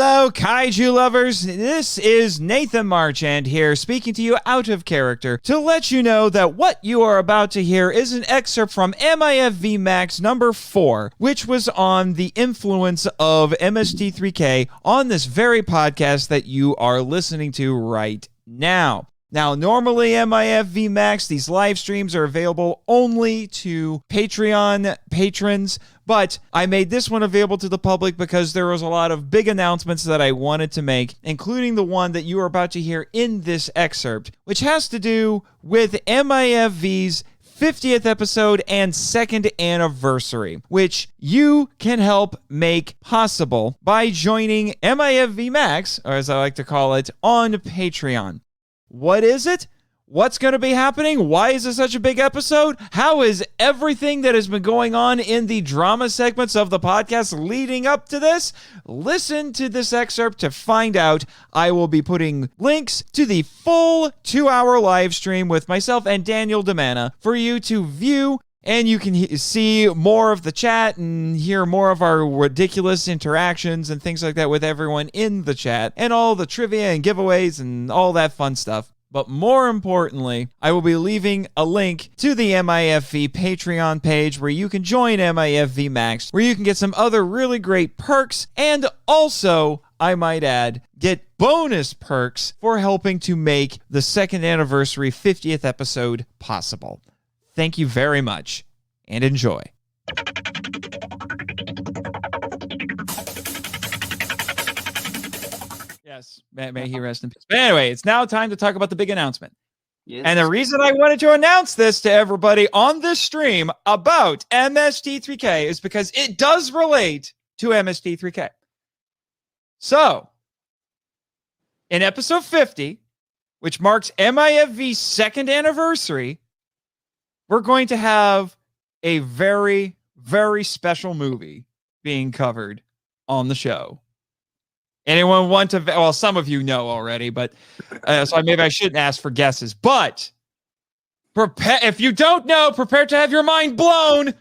Hello, kaiju lovers. This is Nathan Marchand here, speaking to you out of character to let you know that what you are about to hear is an excerpt from MIFV Max number 4, which was on the influence of MST3K on this very podcast that you are listening to right now. Now, normally MIFV Max, these live streams are available only to Patreon patrons, but I made this one available to the public because there was a lot of big announcements that I wanted to make, including the one that you are about to hear in this excerpt, which has to do with MIFV's 50th episode and 2nd anniversary, which you can help make possible by joining MIFV Max, or as I like to call it, on Patreon. What is it? What's going to be happening? Why is this such a big episode? How is everything that has been going on in the drama segments of the podcast leading up to this? Listen to this excerpt to find out. I will be putting links to the full 2-hour live stream with myself and Daniel DeManna for you to view, and you can see more of the chat and hear more of our ridiculous interactions and things like that with everyone in the chat, and all the trivia and giveaways and all that fun stuff. But more importantly, I will be leaving a link to the MIFV Patreon page where you can join MIFV Max, where you can get some other really great perks, and also, I might add, get bonus perks for helping to make the 2nd anniversary 50th episode possible. Thank you very much, and enjoy. Yes, may he rest in peace. But anyway, it's now time to talk about the big announcement. Yes. And the reason I wanted to announce this to everybody on this stream about MST3K is because it does relate to MST3K. So, in episode 50, which marks MIFV's 2nd anniversary, we're going to have a very, very special movie being covered on the show. Anyone want to? Well, some of you know already, but so maybe I shouldn't ask for guesses. But prepare, if you don't know, prepare to have your mind blown.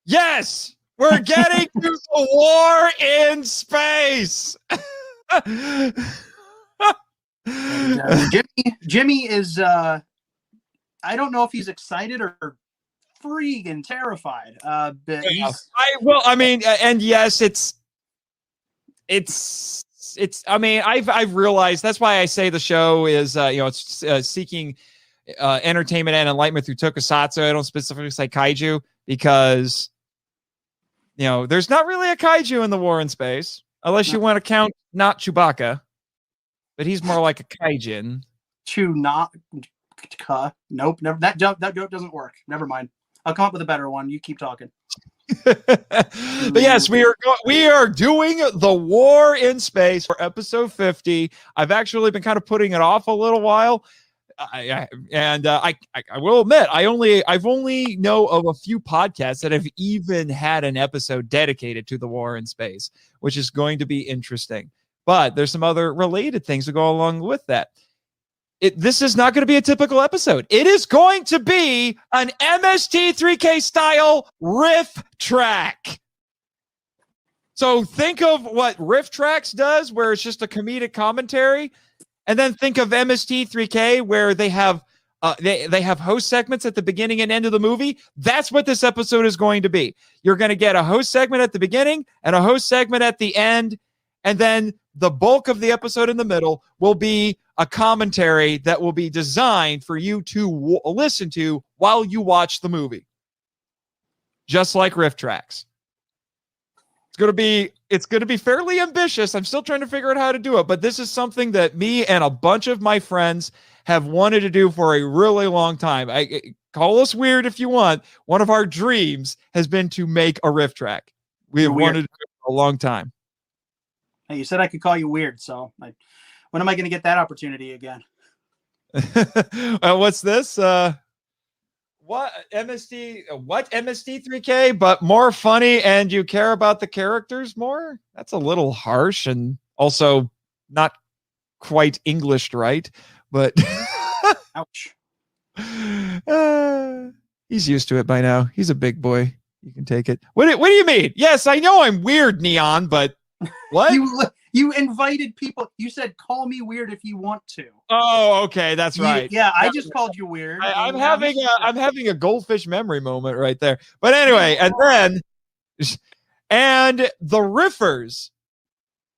Yes, we're getting to the war in space. Jimmy is. I don't know if he's excited or freaking terrified. But and yes, I mean, I've realized that's why I say the show is, it's seeking entertainment and enlightenment through tokusatsu. I don't specifically say kaiju because, there's not really a kaiju in the war in space, unless you want to count not Chewbacca, but he's more like a kaijin. Nope, never. That joke doesn't work. Never mind. I'll come up with a better one. You keep talking. But yes, we are doing the war in space for episode 50. I've actually been kind of putting it off a little while. I will admit I've only know of a few podcasts that have even had an episode dedicated to the war in space, which is going to be interesting. But there's some other related things to go along with that. This is not going to be a typical episode. It is going to be an MST3K style riff track. So think of what Riff Tracks does, where it's just a comedic commentary, and then think of MST3K, where they have they have host segments at the beginning and end of the movie. That's what this episode is going to be. You're going to get a host segment at the beginning and a host segment at the end, and then the bulk of the episode in the middle will be a commentary that will be designed for you to listen to while you watch the movie. Just like Riff Tracks. It's going to be fairly ambitious. I'm still trying to figure out how to do it, but this is something that me and a bunch of my friends have wanted to do for a really long time. Call us weird if you want. One of our dreams has been to make a riff track. We have wanted to do it for a long time. Hey, you said I could call you weird, so when am I going to get that opportunity again? What's this? What MST3K, but more funny, and you care about the characters more? That's a little harsh and also not quite Englished right, but ouch. He's used to it by now. He's a big boy. You can take it. What do you mean? Yes, I know I'm weird, Neon, but what? You invited people. You said, call me weird if you want to. Oh, okay. That's right. Yeah, I just called you weird. I'm having a goldfish memory moment right there. But anyway, and the riffers,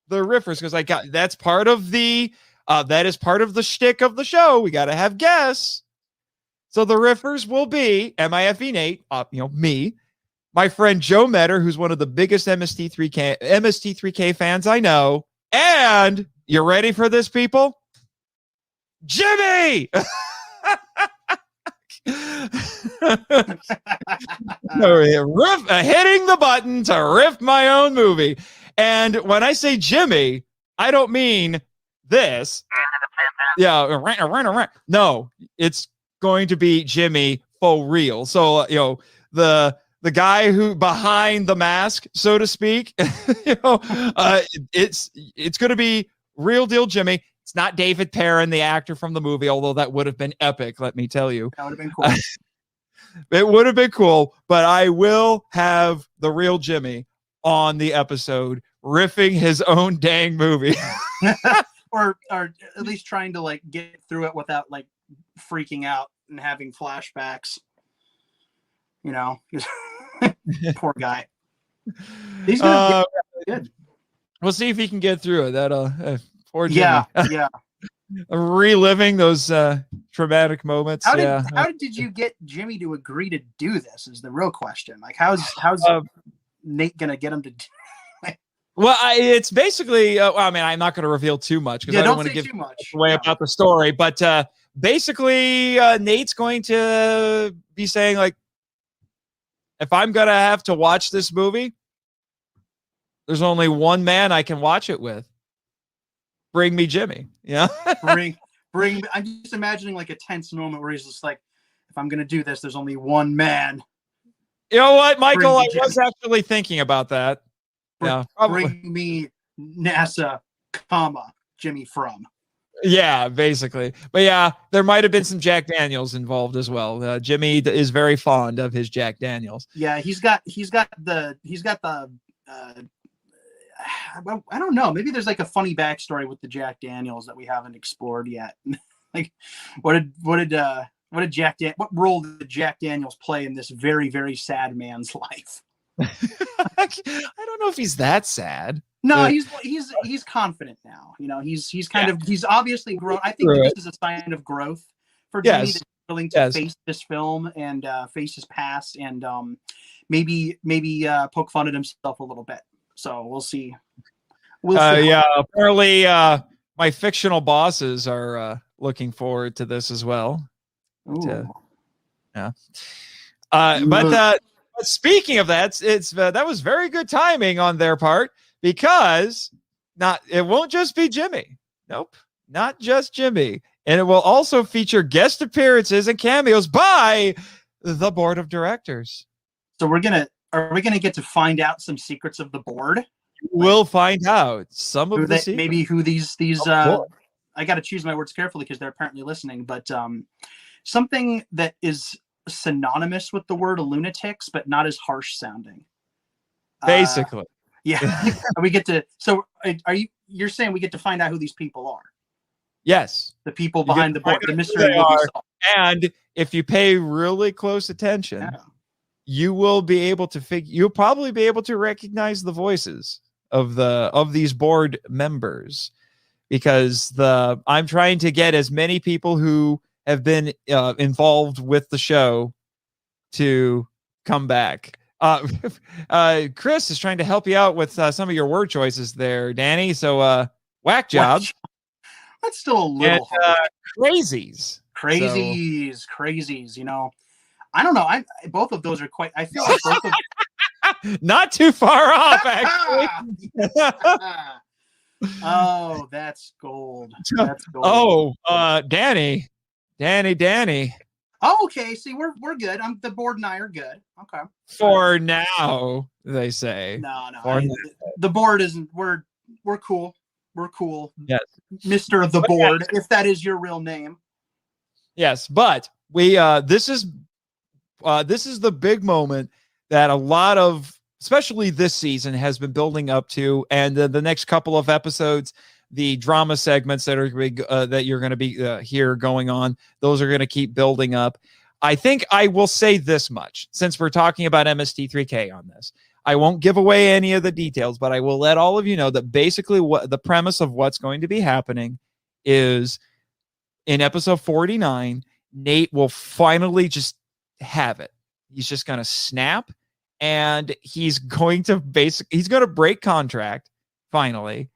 because that's part of the that is part of the shtick of the show. We got to have guests. So the riffers will be MIFV Nate, me, my friend Joe Metter, who's one of the biggest MST3K fans I know, and you ready for this, people? Jimmy. Hitting the button to riff my own movie. And when I say Jimmy, I don't mean this. Yeah, no, it's going to be Jimmy for real. So the guy who behind the mask, so to speak, it's going to be real deal Jimmy. It's not David Perrin, the actor from the movie, although that would have been epic, let me tell you. That would have been cool. It would have been cool, but I will have the real Jimmy on the episode riffing his own dang movie. or at least trying to like get through it without like freaking out and having flashbacks. Poor guy. He's gonna be good. We'll see if he can get through it. That poor Jimmy. Yeah. Reliving those traumatic moments. How did you get Jimmy to agree to do this? Is the real question. Like, how's Nate gonna get him to? Well, it's basically. I'm not going to reveal too much because I don't want to give too much away about the story. But basically, Nate's going to be saying, like, if I'm going to have to watch this movie, there's only one man I can watch it with. Bring me Jimmy. Yeah. bring. I'm just imagining like a tense moment where he's just like, if I'm going to do this, there's only one man. You know what, Michael? I was actually thinking about that. Bring me NASA, Jimmy From. Yeah, basically. But yeah, there might have been some Jack Daniels involved as well. Jimmy is very fond of his Jack Daniels. Yeah, he's got the I don't know. Maybe there's like a funny backstory with the Jack Daniels that we haven't explored yet. Like, what role did Jack Daniels play in this very, very sad man's life? I don't know if he's that sad. No, he's confident now. He's obviously grown. I think this is a sign of growth for Jimmy, that he's willing to face this film and face his past and maybe poke fun at himself a little bit. So we'll see. Apparently my fictional bosses are looking forward to this as well. But speaking of that, that was very good timing on their part, because it won't just be Jimmy. Nope, not just Jimmy. And it will also feature guest appearances and cameos by the board of directors. So are we gonna get to find out some secrets of the board? We'll find out some of the secrets. Maybe who these I got to choose my words carefully because they're apparently listening, but something that is synonymous with the word lunatics, but not as harsh sounding. Basically. Yeah. You're saying we get to find out who these people are? Yes. The people behind the board, the mystery movie. And if you pay really close attention, you will be able to you'll probably be able to recognize the voices of these board members, because I'm trying to get as many people who have been involved with the show to come back. Chris is trying to help you out with some of your word choices there, Danny. So whack job. That's still a little hard. Crazies. I don't know. Both of those are quite. I feel like both of. Not too far off, actually. Oh, that's gold. That's gold. Oh, Danny. Oh, okay. See, we're good. The board and I are good. Okay. For now, they say. No. The board isn't. We're cool. We're cool. Yes, Mr. The Board, if that is your real name. Yes, but we this is the big moment that a lot of especially this season, has been building up to, and the next couple of episodes, the drama segments that are that you're going to be here going on, those are going to keep building up. I think I will say this much, since we're talking about MST3K on this. I won't give away any of the details, but I will let all of you know that basically what the premise of what's going to be happening is in episode 49, Nate will finally just have it. He's just going to snap, and he's going to break contract finally.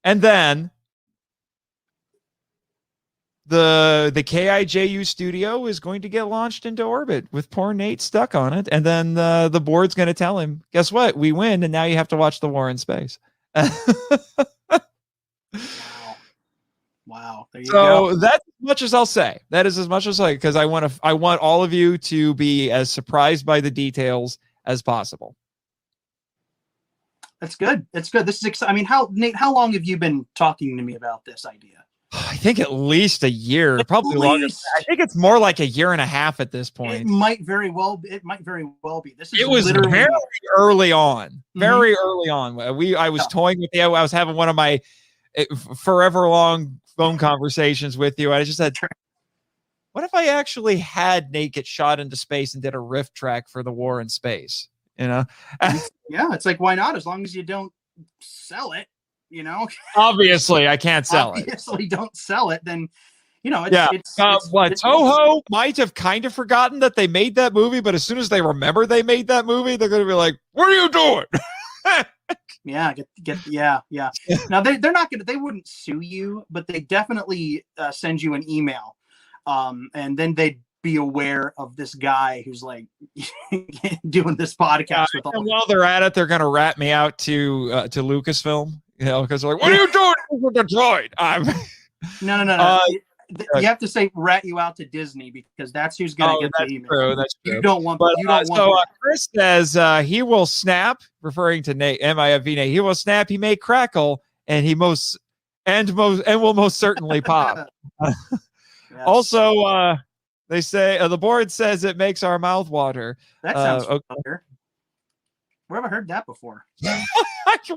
And then the KIJU studio is going to get launched into orbit with poor Nate stuck on it. And then the board's going to tell him, guess what? We win. And now you have to watch the war in space. Wow. There you go. That's as much as I'll say. That is as much as because I want all of you to be as surprised by the details as possible. That's good. It's good. This is exciting. I mean, Nate, how long have you been talking to me about this idea? I think at least a year, probably longer. I think it's more like a year and a half at this point. It might very well be. It was very early on. Very early on. I was toying with you. I was having one of my forever long phone conversations with you. I just said, what if I actually had Nate get shot into space and did a riff track for the war in space? You know? Yeah, it's like, why not? As long as you don't sell it, you know? Obviously, I can't sell it. Obviously, don't sell it, then, you know, Toho might have kind of forgotten that they made that movie, but as soon as they remember they made that movie, they're going to be like, what are you doing? Yeah, yeah. Now they're not gonna. They wouldn't sue you, but they definitely send you an email, and then they'd be aware of this guy who's like doing this podcast with all. And while they're at it, they're gonna rat me out to Lucasfilm, you know, because they're like, "What are you doing with the droid?" No. You have to say rat you out to Disney, because that's who's going to get the email. True, that's true. You don't want. Chris says he will snap, referring to Nate, MIFV Nate. He will snap. He may crackle, and will most certainly pop. Yes. Also, they say the board says it makes our mouth water. That sounds familiar. Where have I heard that before?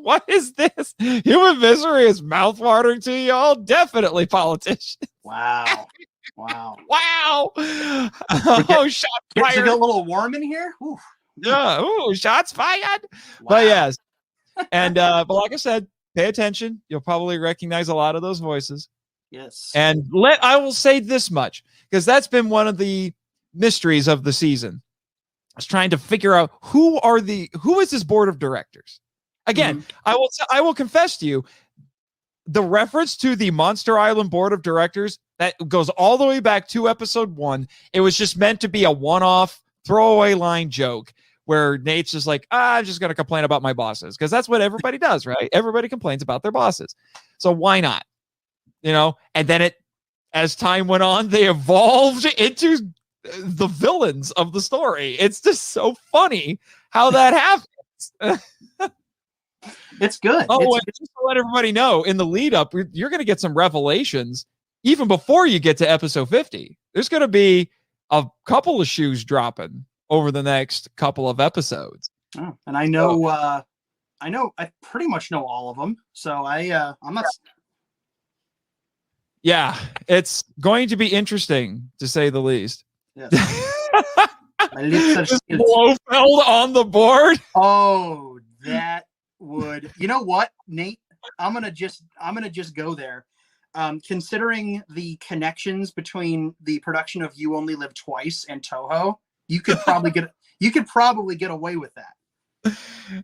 What is this? Human misery is mouthwatering to you all? Definitely politicians. Wow. Oh, shots fired. Get a little warm in here? Ooh. Yeah. Ooh, shots fired. Wow. But yes. And but like I said, pay attention. You'll probably recognize a lot of those voices. Yes. And I will say this much, because that's been one of the mysteries of the season. I was trying to figure out who is this board of directors. Again, I will confess to you, the reference to the Monster Island board of directors, that goes all the way back to episode 1. It was just meant to be a one-off throwaway line joke where Nate's just like, I'm just going to complain about my bosses, because that's what everybody does, right? Everybody complains about their bosses. So why not? You know, and then as time went on, they evolved into the villains of the story. It's just so funny how that happens. It's good. Just to let everybody know, in the lead up, you're going to get some revelations even before you get to episode 50. There's going to be a couple of shoes dropping over the next couple of episodes. Oh, and I know, I pretty much know all of them. So I'm not. Yeah, it's going to be interesting, to say the least. Yes. Blofeld on the board. Oh, that would. You know what, Nate? I'm gonna just go there. Considering the connections between the production of You Only Live Twice and Toho, you could probably get away with that.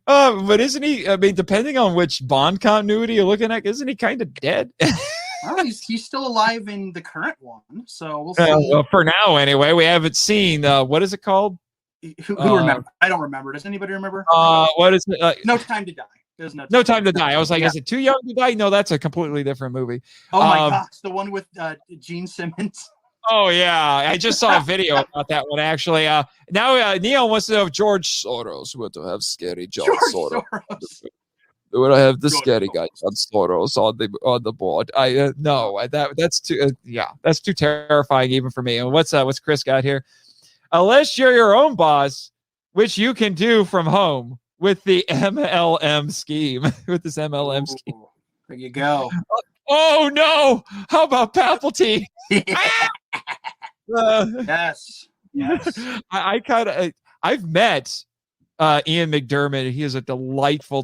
But isn't he? I mean, depending on which Bond continuity you're looking at, isn't he kind of dead? Well, he's still alive in the current one, so we'll see. Well, for now, anyway, we haven't seen what is it called? Who remember? I don't remember. Does anybody remember? What is it? No Time to Die. There's No Time to Die. I was like, is it Too Young to Die? No, that's a completely different movie. Oh my gosh, the one with Gene Simmons. Oh yeah, I just saw a video about that one actually. Now Neo wants to know if George Soros would have scary George Soros. Would I have the scary guy John Soros on the board? That's too terrifying even for me. And what's Chris got here? Unless you're your own boss, which you can do from home, with the MLM scheme. With this MLM scheme. There you go. Oh no! How about Palpatine? Yes. I've met Ian McDermott. He is a delightful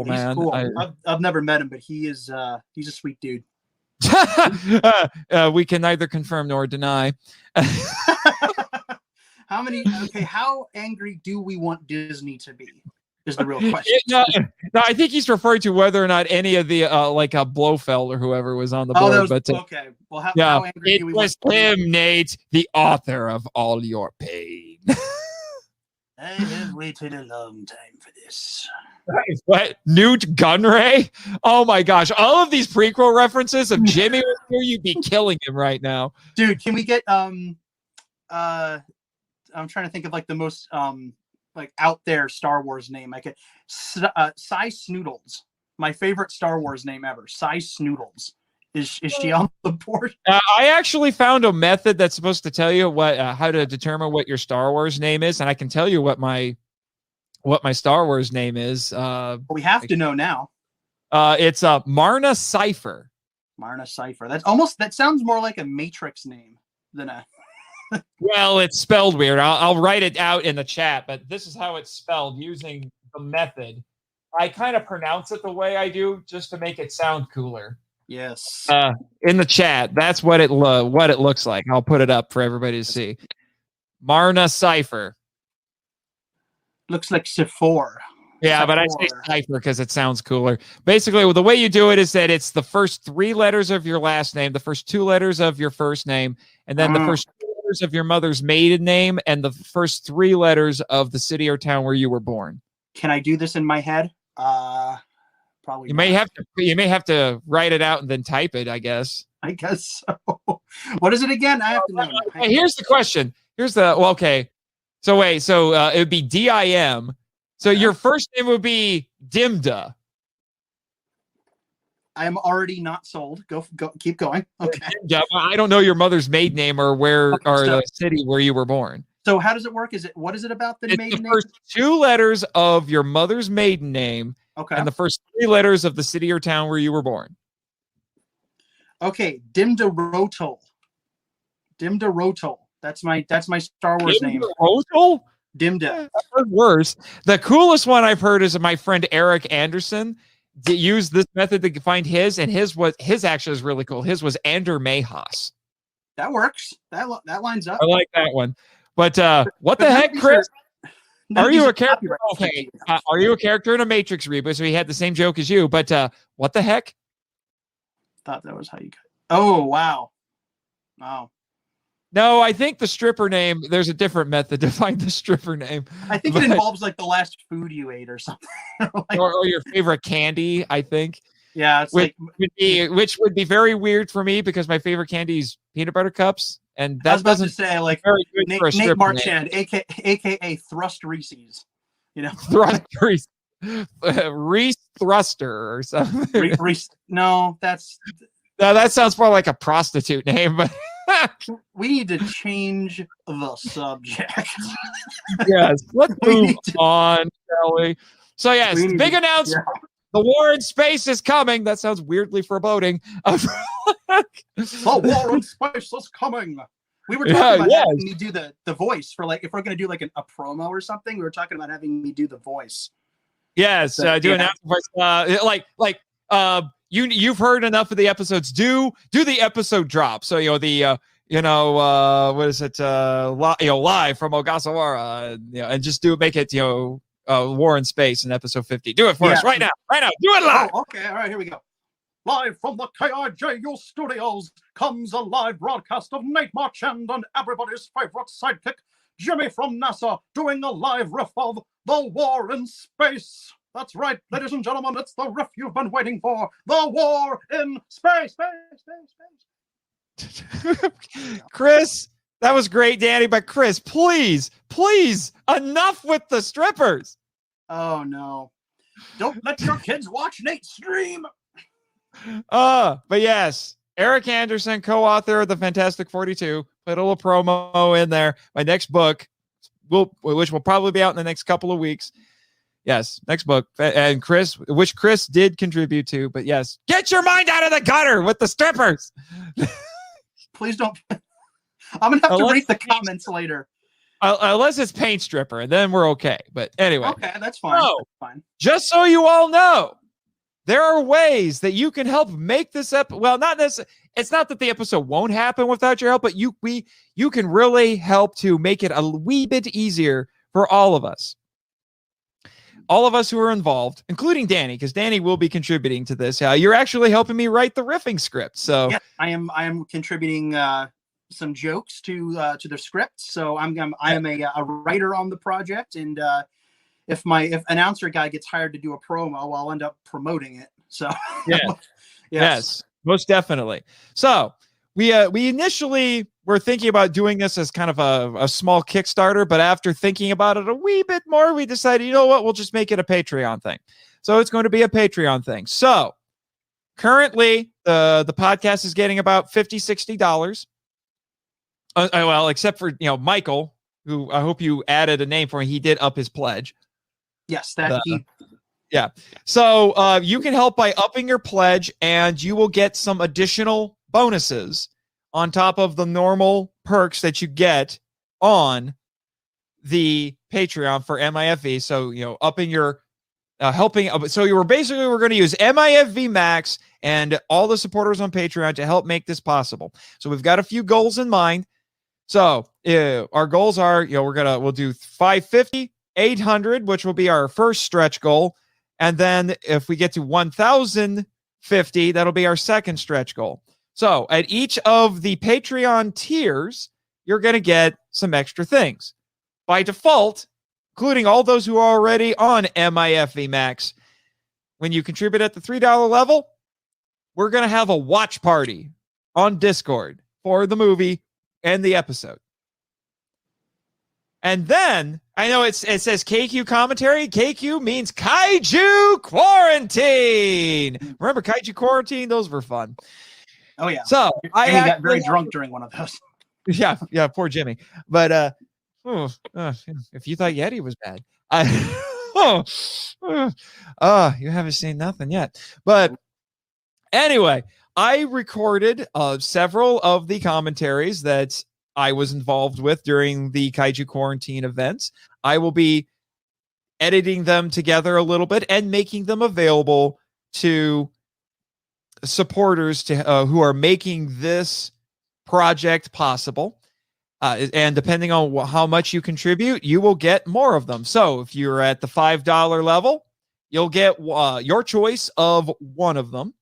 man. Cool. I've never met him, but he's a sweet dude. We can neither confirm nor deny. How angry do we want Disney to be? Is the real question. No, I think he's referring to whether or not any of the Blofeld or whoever was on the board. Okay. Well, how angry do we want? It was him, Nate, the author of all your pain. I have waited a long time for this. What? Newt Gunray? Oh my gosh! All of these prequel references of Jimmy was here, you'd be killing him right now, dude. Can we get I'm trying to think of like the most like out there Star Wars name. I could Cy Snoodles, my favorite Star Wars name ever. Cy Snoodles. Is she on the board? I actually found a method that's supposed to tell you what how to determine what your Star Wars name is, and I can tell you what my Star Wars name is. We have to know now. It's Marna Cypher. Marna Cypher. That sounds more like a Matrix name than a. Well, it's spelled weird. I'll write it out in the chat, but this is how it's spelled using the method. I kind of pronounce it the way I do just to make it sound cooler. Yes. In the chat, that's what it looks like. I'll put it up for everybody to see. Marna Cypher. Looks like Sephora. Yeah, but I say Cypher because it sounds cooler. Basically, the way you do it is that it's the first 3 letters of your last name, the first 2 letters of your first name, and then the first 2 letters of your mother's maiden name, and the first 3 letters of the city or town where you were born. Can I do this in my head? Probably. You may have to write it out and then type it, I guess. I guess so. What is it again? I have to know. Here's the question. Okay. So wait, it would be DIM. So your first name would be Dimda. I am already not sold. Go, keep going. Okay. Yeah, I don't know your mother's maiden name or the city where you were born. So how does it work? What is it about the maiden name? First 2 letters of your mother's maiden name, and the first 3 letters of the city or town where you were born. Okay, Dimda Rotol. Dimda Rotol. That's my Star Wars name. Rotol? Dimda. I've heard worse. The coolest one I've heard is my friend Eric Anderson used this method to find his, and his actually is really cool. His was Ander Mayhaus. That works. That lines up. I like that one. But what the heck, Chris? Are you a character? Okay. Are you a character in a Matrix reboot? So he had the same joke as you. But what the heck? Thought that was how you got. Oh wow. No, I think the stripper name. There's a different method to find the stripper name. I think it involves like the last food you ate or something, or your favorite candy. I think. Yeah, it's which would be very weird for me because my favorite candy is peanut butter cups. And that doesn't say like Nate Marchand, aka Thrust Reese's, Thrust Reese, Reese Thruster or something. No, that sounds more like a prostitute name. But we need to change the subject. Yes, let's move on, shall we? So yes, big announcement. Yeah. The war in space is coming. That sounds weirdly foreboding. The war in space is coming. We were talking about having me do the voice for if we're going to do a promo or something. We were talking about having me do the voice. Yes, do an voice. You've heard enough of the episodes. Do the episode drop. So what is it? Live from Ogasawara. And just make it War in Space in episode 50. Do it for us right now. Do it live. Oh, okay. All right. Here we go. Live from the KIJU studios comes a live broadcast of Nate Marchand and everybody's favorite sidekick, Jimmy from NASA, doing a live riff of The War in Space. That's right, ladies and gentlemen, it's the riff you've been waiting for. The War in Space. Chris, that was great, Danny, but Chris, please, enough with the strippers. Oh, no. Don't let your kids watch Nate stream. But yes, Eric Anderson, co-author of the Fantastic 42, put a little promo in there. My next book, which will probably be out in the next couple of weeks, Yes, next book. And Chris, which Chris did contribute to, but yes, get your mind out of the gutter with the strippers. Please don't. I'm going to have to read the comments later. Unless it's paint stripper, and then we're okay. But anyway. Okay, that's fine. So, that's fine. Just so you all know, there are ways that you can help make this well, not necessarily. It's not that the episode won't happen without your help, but you can really help to make it a wee bit easier for all of us. All of us who are involved, including Danny, because Danny will be contributing to this. You're actually helping me write the riffing script. So yeah, I am contributing some jokes to the script. So I am a writer on the project, and if announcer guy gets hired to do a promo, I'll end up promoting it. So yes, most definitely. So we initially were thinking about doing this as kind of a small Kickstarter, but after thinking about it a wee bit more, we decided, you know what, we'll just make it a Patreon thing. So it's going to be a Patreon thing. So currently the podcast is getting about $50-$60. Well, except for, Michael, who I hope you added a name for him. He did up his pledge. Yes, yeah. So you can help by upping your pledge, and you will get some additional bonuses on top of the normal perks that you get on the Patreon for MIFV. So, upping your helping. So we're going to use MIFV Max and all the supporters on Patreon to help make this possible. So we've got a few goals in mind. So our goals are, we'll do 550, 800, which will be our first stretch goal. And then if we get to 1,050, that'll be our second stretch goal. So at each of the Patreon tiers, you're going to get some extra things. By default, including all those who are already on MIFV Max, when you contribute at the $3 level, we're going to have a watch party on Discord for the movie and the episode. And then, I know it says KQ commentary. KQ means Kaiju Quarantine. Remember Kaiju Quarantine? Those were fun. Oh, yeah. So I got very drunk during one of those. Yeah, poor Jimmy. But if you thought Yeti was bad, you haven't seen nothing yet. But anyway, I recorded several of the commentaries that I was involved with during the Kaiju Quarantine events. I will be editing them together a little bit and making them available to supporters who are making this project possible. And depending on how much you contribute, you will get more of them. So if you're at the $5 level, you'll get your choice of one of them.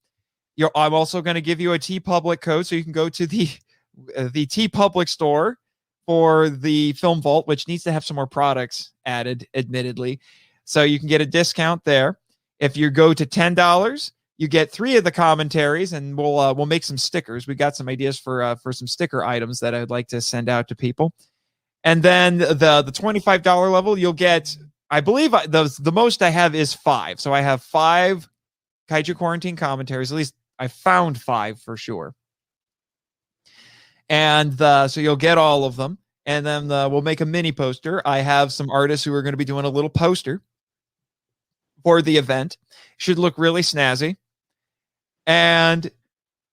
I'm also going to give you a TeePublic code so you can go to the TeePublic store for the Film Vault, which needs to have some more products added, admittedly. So you can get a discount there. If you go to $10, you get 3 of the commentaries, and we'll make some stickers. We got some ideas for some sticker items that I'd like to send out to people. And then the $25 level, you'll get, I believe the most I have is 5. So I have 5 Kaiju Quarantine commentaries. At least I found 5 for sure. And so you'll get all of them. And then we'll make a mini poster. I have some artists who are going to be doing a little poster for the event. Should look really snazzy. And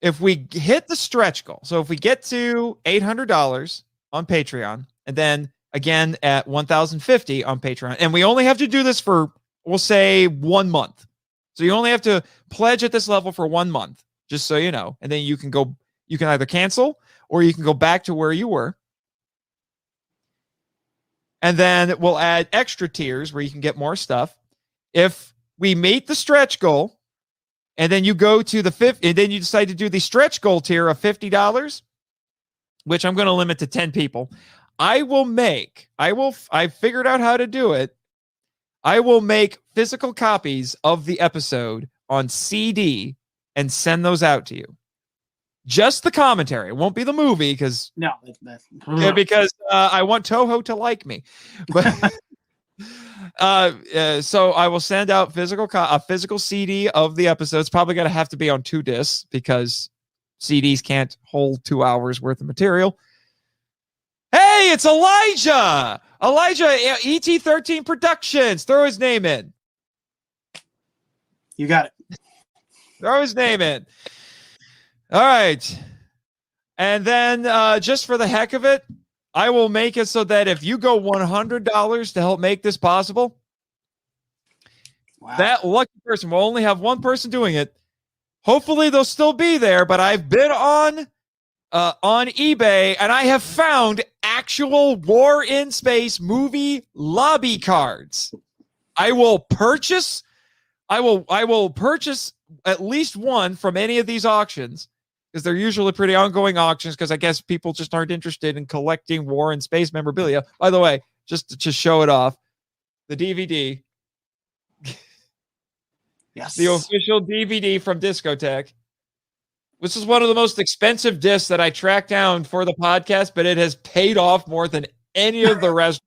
if we hit the stretch goal, so if we get to $800 on Patreon, and then again at 1,050 on Patreon, and we only have to do this for, we'll say, 1 month. So you only have to pledge at this level for 1 month, just so you know. And then you can either cancel or you can go back to where you were. And then we'll add extra tiers where you can get more stuff. If we meet the stretch goal, and then you go to the fifth, and then you decide to do the stretch goal tier of $50, which I'm going to limit to 10 people. I figured out how to do it. I will make physical copies of the episode on CD and send those out to you. Just the commentary. It won't be the movie because I want Toho to like me. But so I will send out a physical CD of the episodes. Probably going to have to be on 2 discs because CDs can't hold 2 hours worth of material. Hey, it's Elijah! Elijah, ET13 Productions. Throw his name in. You got it. Throw his name in. All right. And then just for the heck of it, I will make it so that if you go $100 to help make this possible, that lucky person will only have one person doing it. Hopefully they'll still be there, but I've been on eBay and I have found actual War in Space movie lobby cards. I will purchase at least one from any of these auctions, because they're usually pretty ongoing auctions, because I guess people just aren't interested in collecting War in Space memorabilia. By the way, just to show it off, the DVD. Yes. The official DVD from Discotech. This is one of the most expensive discs that I tracked down for the podcast, but it has paid off more than any of the rest.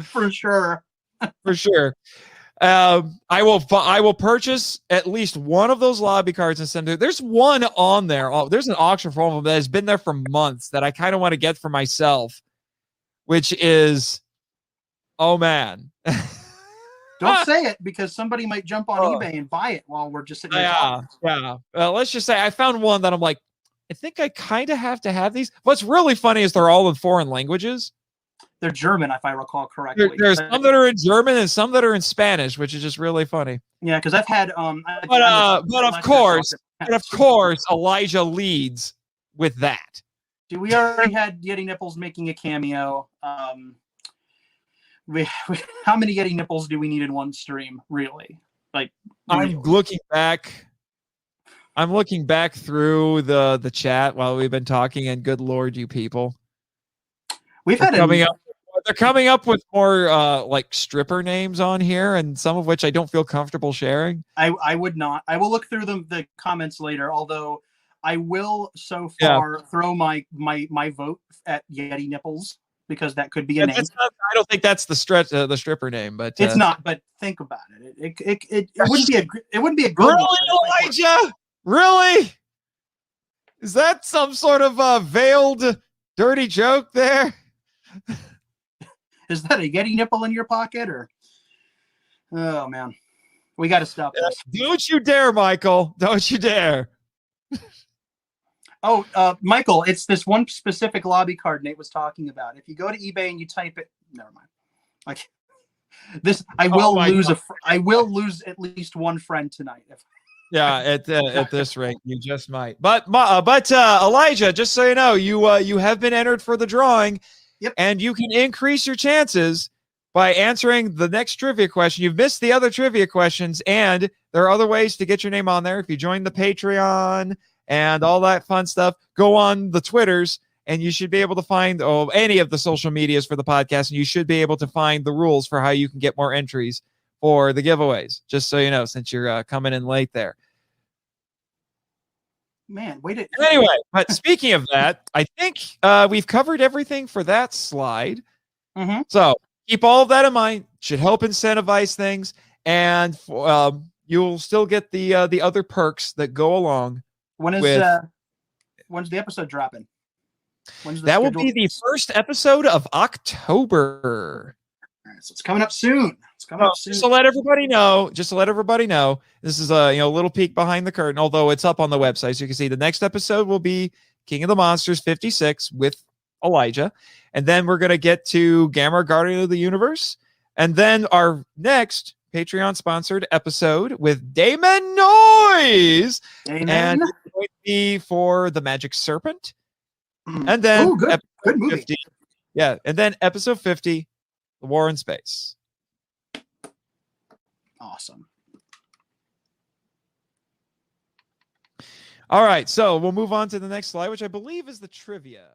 For sure. For sure. I will purchase at least one of those lobby cards and send it. There's one on there. Oh, there's an auction for one of them that has been there for months that I kind of want to get for myself, which is, oh man. Don't say it, because somebody might jump on eBay and buy it while we're just sitting there talking. Yeah. Let's just say I found one that I'm like, I think I kind of have to have these. What's really funny is they're all in foreign languages. They're German, if I recall correctly. There's some that are in German and some that are in Spanish, which is just really funny. Yeah, because I've had but of course, Elijah leads with that. We already had Yeti Nipples making a cameo. How many Yeti Nipples do we need in one stream, really? I'm looking back through the chat while we've been talking, and good Lord, you people. They're coming up with more like stripper names on here, and some of which I don't feel comfortable sharing. I would not. I will look through the comments later, although I will so far throw my vote at Yeti Nipples, because that could be a name. I don't think that's the stripper name, but it's not. But think about it. It wouldn't be a good really, Elijah? Really? Is that some sort of veiled dirty joke there? Is that a Yeti nipple in your pocket, or? Oh man, we got to stop this. Don't you dare, Michael! Don't you dare! Michael, it's this one specific lobby card Nate was talking about. If you go to eBay and you type it, never mind. Like this, I will lose at least one friend tonight. Yeah, at this rate, you just might. But Elijah, just so you know, you have been entered for the drawing. Yep. And you can increase your chances by answering the next trivia question. You've missed the other trivia questions, and there are other ways to get your name on there. If you join the Patreon and all that fun stuff, go on the Twitters, and you should be able to find any of the social medias for the podcast, and you should be able to find the rules for how you can get more entries for the giveaways, just so you know, since you're coming in late there. Man, wait a anyway, but speaking of that, I think we've covered everything for that slide. Mm-hmm. So keep all of that in mind. Should help incentivize things, and you'll still get the other perks that go along. When's the episode dropping? That will be the first episode of October. All right, so it's coming up soon. Just to let everybody know, this is a little peek behind the curtain, although it's up on the website, so you can see the next episode will be King of the Monsters 56 with Elijah, and then we're going to get to Gamma Guardian of the Universe, and then our next Patreon sponsored episode with Damon Noise, and it's going to be for the Magic Serpent, and then good movie. 50, and then episode 50, The War in Space. Awesome. All right, so we'll move on to the next slide, which I believe is the trivia.